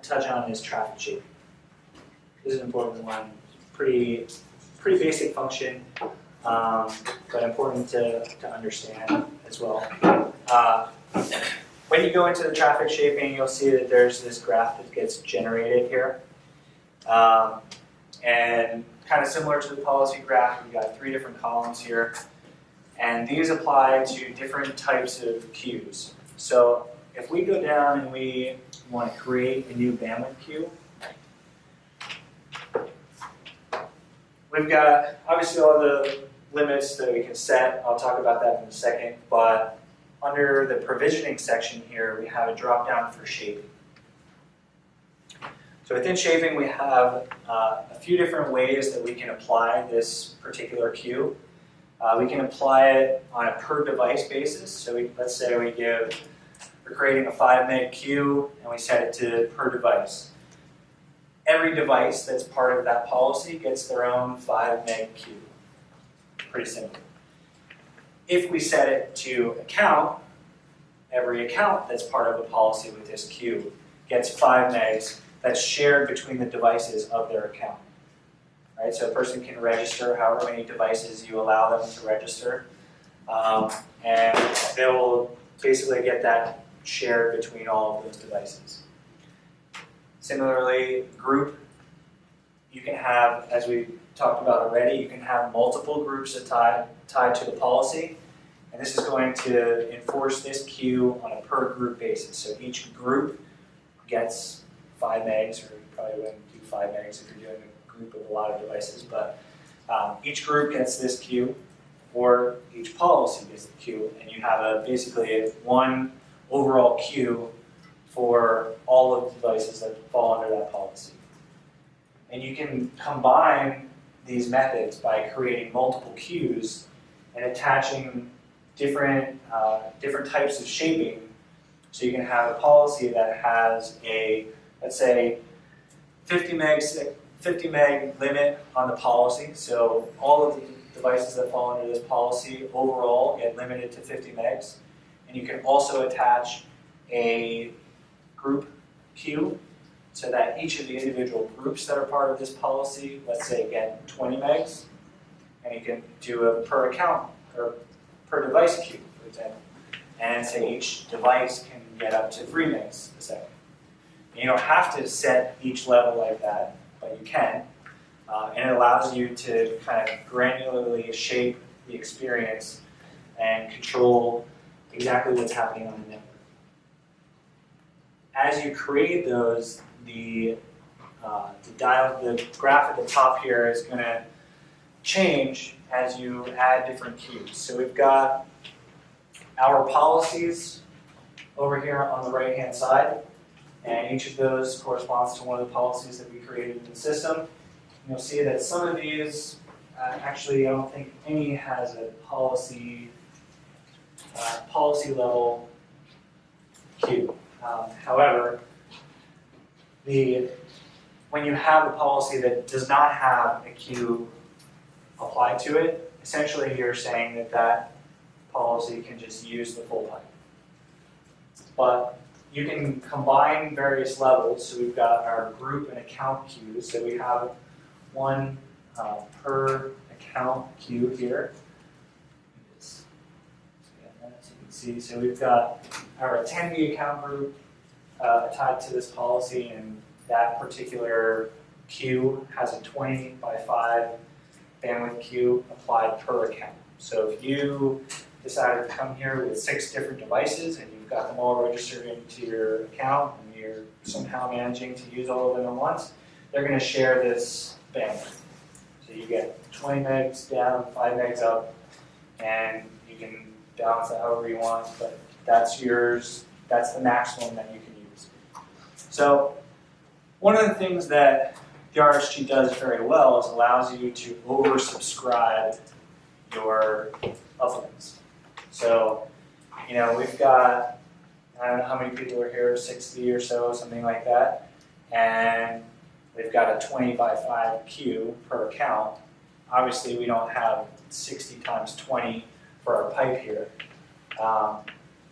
touch on is traffic shaping. This is an important one. Pretty basic function, but important to understand as well. When you go into the traffic shaping, you'll see that there's this graph that gets generated here. And kind of similar to the policy graph, we've got 3 different columns here. And these apply to different types of queues. So if we go down and we want to create a new bandwidth queue, we've got obviously all the limits that we can set. I'll talk about that in a second. But under the provisioning section here, we have a drop down for shaping. So within shaping, we have a few different ways that we can apply this particular queue. We can apply it on a per device basis. So let's say we're creating a 5 meg queue and we set it to per device. Every device that's part of that policy gets their own 5 meg queue. Pretty simple. If we set it to account, every account that's part of a policy with this queue gets 5 megs that's shared between the devices of their account. Right? So a person can register however many devices you allow them to register, and they'll basically get that shared between all of those devices. Similarly, group, you can have, as we talked about already, you can have multiple groups tied to the policy, and this is going to enforce this queue on a per group basis. So each group gets 5 megs, or you probably wouldn't do 5 megs if you're doing a group of a lot of devices, but each group gets this queue, or each policy gets the queue, and you have basically one overall queue for all of the devices that fall under that policy. And you can combine these methods by creating multiple queues and attaching different types of shaping. So you can have a policy that has a, let's say, 50 meg limit on the policy. So all of the devices that fall under this policy overall get limited to 50 megs. And you can also attach a group queue so that each of the individual groups that are part of this policy, let's say, get 20 megs. And you can do a per account or per device queue, for example. And say each device can get up to 3 megs a second. And you don't have to set each level like that, but you can. And it allows you to kind of granularly shape the experience and control exactly what's happening on the network. As you create those, the graph at the top here is going to change as you add different queues. So we've got our policies over here on the right-hand side, and each of those corresponds to one of the policies that we created in the system. And you'll see that some of these, actually I don't think any has a policy level queue. However, when you have a policy that does not have a queue applied to it, essentially you're saying that that policy can just use the full pipe. But you can combine various levels. So we've got our group and account queues. So we have one per account queue here. So you can see, so we've got our attendee account group tied to this policy, and that particular queue has a 20 by 5 bandwidth queue applied per account. So if you decided to come here with 6 different devices and you've got them all registered into your account and you're somehow managing to use all of them at once, they're going to share this bandwidth. So you get 20 megs down, 5 megs up, and you can balance it however you want, but that's yours, that's the maximum that you can use. So one of the things that the RSG does very well is allows you to oversubscribe your uplinks. So, we've got, I don't know how many people are here, 60 or so, something like that, and we've got a 20 by 5 queue per account. Obviously, we don't have 60 times 20 for our pipe here.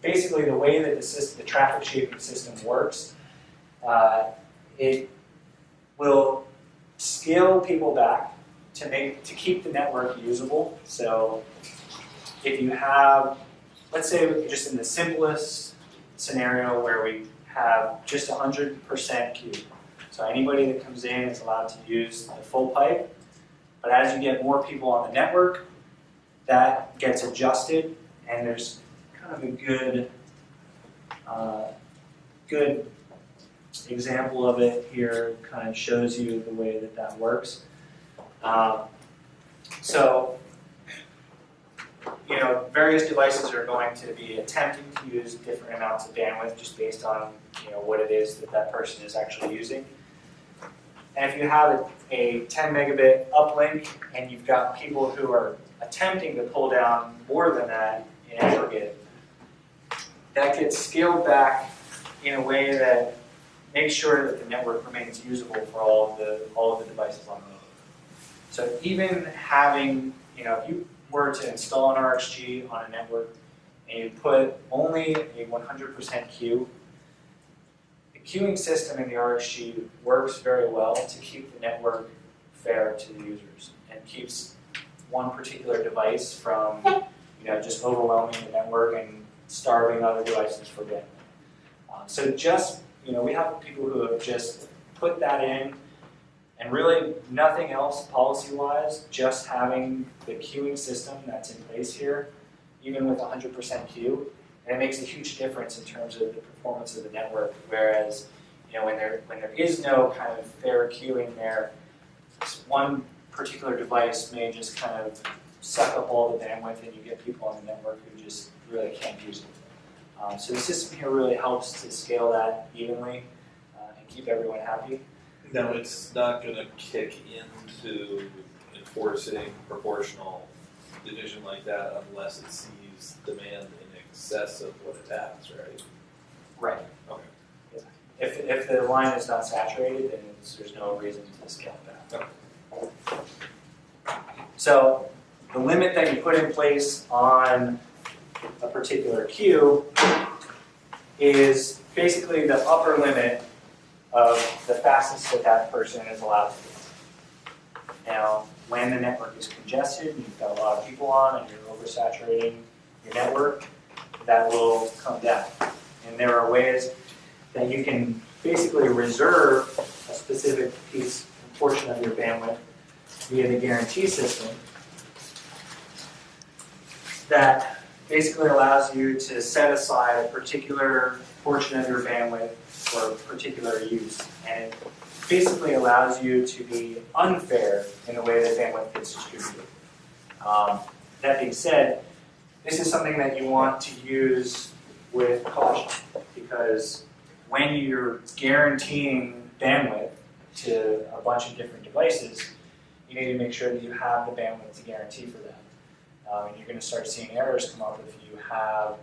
Basically, the way that the traffic shaping system works it will scale people back to keep the network usable. So if you have, let's say just in the simplest scenario where we have just 100% queue. So anybody that comes in is allowed to use the full pipe, but as you get more people on the network, that gets adjusted, and there's kind of a good example of it here. Kind of shows you the way that that works. So, you know, various devices are going to be attempting to use different amounts of bandwidth just based on, you know, what it is that that person is actually using. And if you have a 10 megabit uplink and you've got people who are attempting to pull down more than that in aggregate, that gets scaled back in a way that makes sure that the network remains usable for all of the devices on the network. So even having, you know, if you were to install an RxG on a network and you put only a 100% queue, the queuing system in the RxG works very well to keep the network fair to the users and keeps one particular device from, you know, just overwhelming the network and starving other devices for bandwidth. So just, you know, we have people who have just put that in, and really nothing else policy-wise, just having the queuing system that's in place here, even with 100% queue, and it makes a huge difference in terms of the performance of the network. Whereas, you know, when there is no kind of fair queuing there, one particular device may just kind of suck up all the bandwidth, and you get people on the network who just really can't use it. So the system here really helps to scale that evenly and keep everyone happy. No, it's not going to kick into enforcing proportional division like that unless it sees demand in excess of what it has, right? Right. Okay. Yeah. If the line is not saturated, then there's no reason to scale it back. Okay. So the limit that you put in place on a particular queue is basically the upper limit of the fastest that that person is allowed to do. Now, when the network is congested, and you've got a lot of people on, and you're oversaturating your network, that will come down. And there are ways that you can basically reserve a specific portion of your bandwidth via the guarantee system that basically allows you to set aside a particular portion of your bandwidth for particular use. And it basically allows you to be unfair in the way that bandwidth gets distributed. That being said, this is something that you want to use with caution, because when you're guaranteeing bandwidth to a bunch of different devices, you need to make sure that you have the bandwidth to guarantee for that. And you're going to start seeing errors come up if you have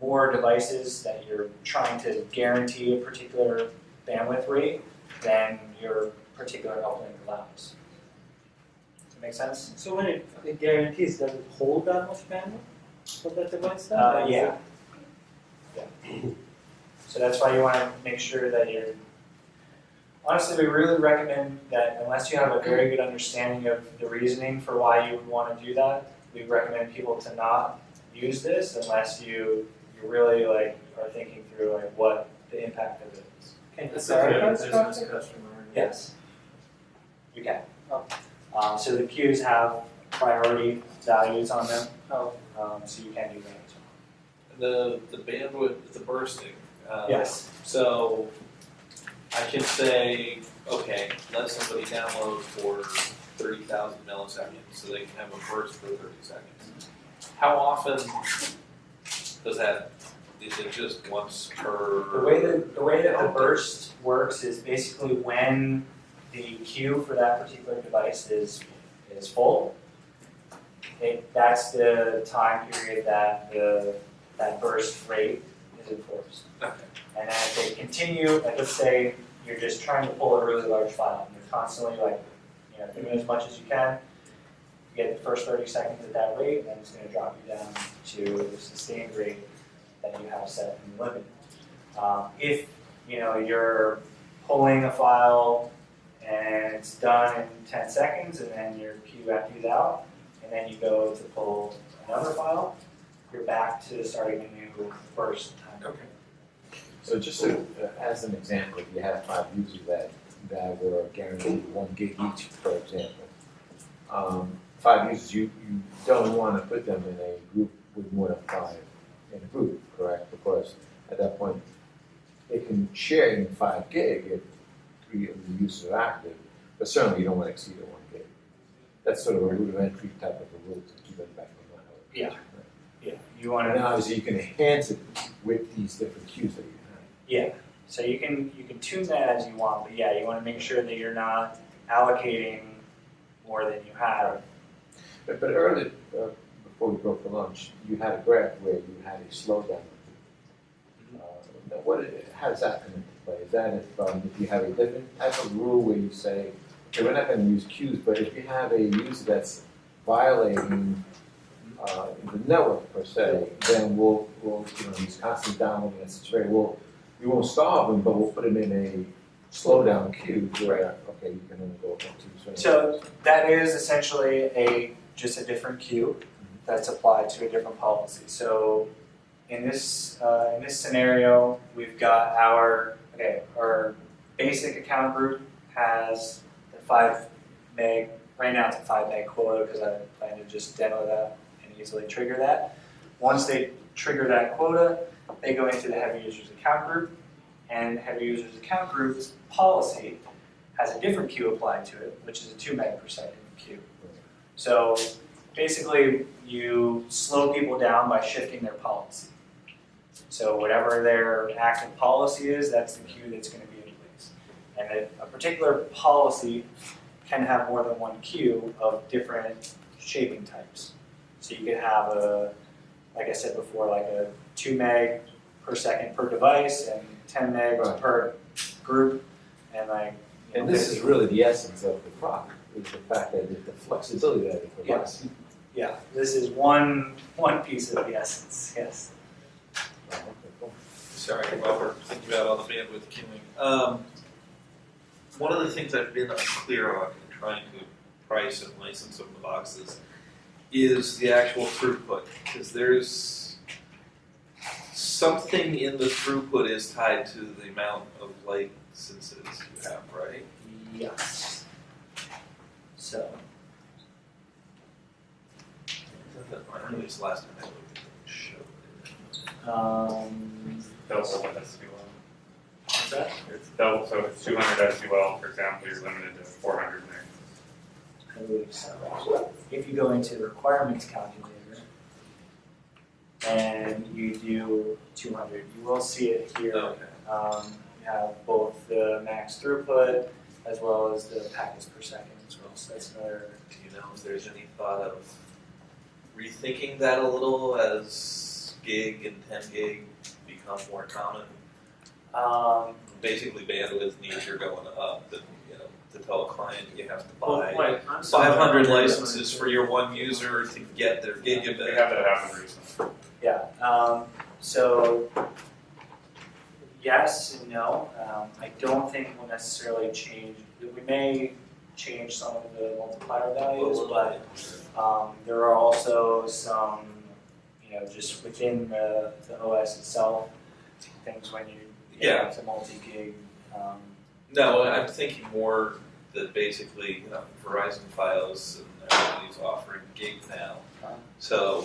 more devices that you're trying to guarantee a particular bandwidth rate than your particular uplink allows. Does that make sense? So when it guarantees, does it hold that much bandwidth for that device? Yeah. So that's why you want to make sure that you're. Honestly, we really recommend that unless you have a very good understanding of the reasoning for why you would want to do that, we recommend people to not use this unless you really are thinking through what the impact of it is. Can It's you a verify business structure? customer. Yes, you can. Oh. So the queues have priority values on them, Oh, so you can do that as well. The bandwidth, the bursting. Yes. So I can say, okay, let somebody download for 30,000 milliseconds so they can have a burst for 30 seconds. How often does that, is it just once per? The way that the burst works is basically when the queue for that particular device is full. That's the time period that that burst rate is enforced. Okay. And then if they continue, like let's say you're just trying to pull a really large file, and you're constantly doing as much as you can. You get the first 30 seconds at that rate, and then it's going to drop you down to the sustained rate that you have set in the limit. If you're pulling a file and it's done in 10 seconds and then your queue empties out and then you go to pull another file, you're back to starting anew first time. Okay. So just to, as an example, if you have 5 users that were guaranteed 1 gig each, for example. 5 users, you don't want to put them in a group with more than 5 in a group, correct? Because at that point, they can share in 5 gig if 3 of the users are active, but certainly you don't want to exceed the 1 gig. That's sort of a rudimentary type of a rule to keep it back in mind. Yeah. Yeah, you want And then to. obviously you can enhance it with these different queues that you have. Yeah. So you can tune that as you want, but yeah, you want to make sure that you're not allocating more than you have. But earlier, before we go for lunch, you had a graph where you had a slowdown. How does that come into play? Is that if you have a different type of rule where you say, okay, we're not going to use queues, but if you have a user that's violating the network per se, then we'll he's constantly downloading that situation. We won't starve him, but we'll put him in a slowdown queue where, okay, you can only go up to. So that is essentially just a different queue that's applied to a different policy. So in this scenario, we've got our basic account group has the 5 meg. Right now it's a 5 meg quota because I plan to just demo that and easily trigger that. Once they trigger that quota, they go into the heavy users account group, and heavy users account group's policy has a different queue applied to it, which is a 2 meg per second queue. So basically, you slow people down by shifting their policy. So whatever their active policy is, that's the queue that's going to be in place. And a particular policy can have more than one queue of different shaping types. So you could have like I said before, like a 2 meg per second per device and 10 megs per group, and And this is really the essence of the product, is the fact that the flexibility that it provides. Yeah, this is one piece of the essence, yes. Sorry, while we're thinking about all the bandwidth queuing. One of the things I've been unclear on in trying to price and license some of the boxes is the actual throughput, because there's something in the throughput is tied to the amount of licenses you have, right? Yes. So, At least last time I looked at the show. Double SQL. what's that? It's double, so it's 200 SQL, for example, you're limited to 400 there. I believe so. If you go into the requirements calculator and you do 200, you will see it here. Okay. You have both the max throughput as well as the packets per second as well. So that's another. Do you know if there's any thought of rethinking that a little as gig and 10 gig become more common? Basically, bandwidth needs are going up, and to tell a client you have to buy 500 licenses for your one user to get their They gigabit. have that happen recently. Yeah. So yes and no. I don't think we'll necessarily change. We may change some of the multiplier values, but there are also some, just within the OS itself, things when you get to multi-gig. No, I'm thinking more that basically, Verizon Fios and everybody's offering gig now. So,